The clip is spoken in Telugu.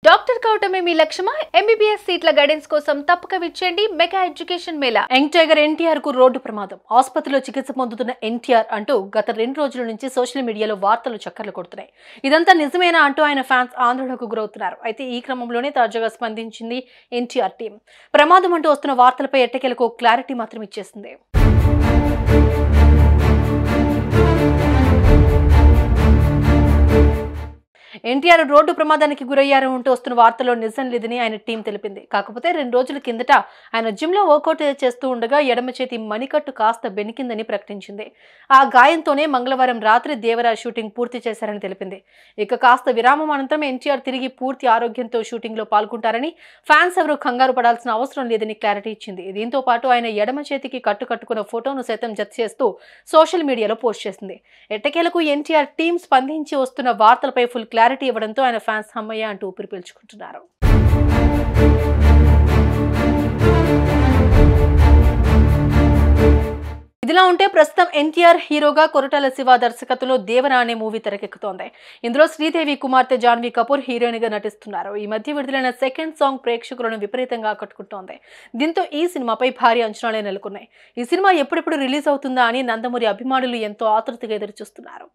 డాక్టర్ కావటమే మీ లక్ష్యమా? ఎంబీబీఎస్ సీట్ల గైడెన్స్ కోసం తప్పక విచ్చేయండి mega education mela. Young tiger NTR కు రోడ్డు ప్రమాదం, ఆసుపత్రిలో చికిత్స పొందుతున్న ఎన్టీఆర్ అంటూ గత 2 రోజుల నుంచి సోషల్ మీడియాలో వార్తలు చక్కర్లు కొడుతున్నాయి. ఇదంతా నిజమేనా అంటూ ఆయన ఫ్యాన్స్ ఆందోళనకు గురవుతున్నారు. అయితే ఈ క్రమంలోనే తాజాగా స్పందించింది ఎన్టీఆర్ టీం. ప్రమాదం అంటూ వస్తున్న వార్తలపై ఎట్టకేలకు క్లారిటీ మాత్రం ఇచ్చేసింది. ఎన్టీఆర్ రోడ్డు ప్రమాదానికి గురయ్యారు అంటూ వస్తున్న వార్తలో నిజం లేదని ఆయన టీం తెలిపింది. కాకపోతే 2 రోజుల కిందట ఆయన జిమ్ లో వర్కౌట్ చేస్తూ ఉండగా ఎడమ చేతి మణికట్టు కాస్త బెనికిందని ప్రకటించింది. ఆ గాయంతోనే మంగళవారం రాత్రి దేవరా షూటింగ్ పూర్తి చేశారని తెలిపింది. ఇక కాస్త విరామం అనంతరం ఎన్టీఆర్ తిరిగి పూర్తి ఆరోగ్యంతో షూటింగ్ లో పాల్గొంటారని, ఫ్యాన్స్ ఎవరూ కంగారు పడాల్సిన అవసరం లేదని క్లారిటీ ఇచ్చింది. దీంతో పాటు ఆయన ఎడమ చేతికి కట్టుకున్న ఫోటోను సైతం జత చేస్తూ సోషల్ మీడియాలో పోస్ట్ చేసింది. ఎట్టకేలకు ఎన్టీఆర్ టీం స్పందించి వస్తున్న వార్తలపై ఫుల్ క్లారిటీ ఇవ్వడంతో ఆయన ఫ్యాన్స్ హమ్మయ్య అంటూ ఊపిరి పీల్చుకుంటున్నారు. ఇదిలా ఉంటే ప్రస్తుతం ఎన్టీఆర్ హీరోగా కొరటాల శివ దర్శకత్వంలో దేవరా అనే మూవీ తెరకెక్కుతోంది. ఇందులో శ్రీదేవి కుమార్తె జాన్వీ కపూర్ హీరోయిన్ గా నటిస్తున్నారు. ఈ మధ్య విడుదలైన సెకండ్ సాంగ్ ప్రేక్షకులను విపరీతంగా ఆకట్టుకుంటోంది. దీంతో ఈ సినిమాపై భారీ అంచనాలే నెలకొన్నాయి. ఈ సినిమా ఎప్పుడెప్పుడు రిలీజ్ అవుతుందా అని నందమూరి అభిమానులు ఎంతో ఆతృతగా ఎదురుచూస్తున్నారు.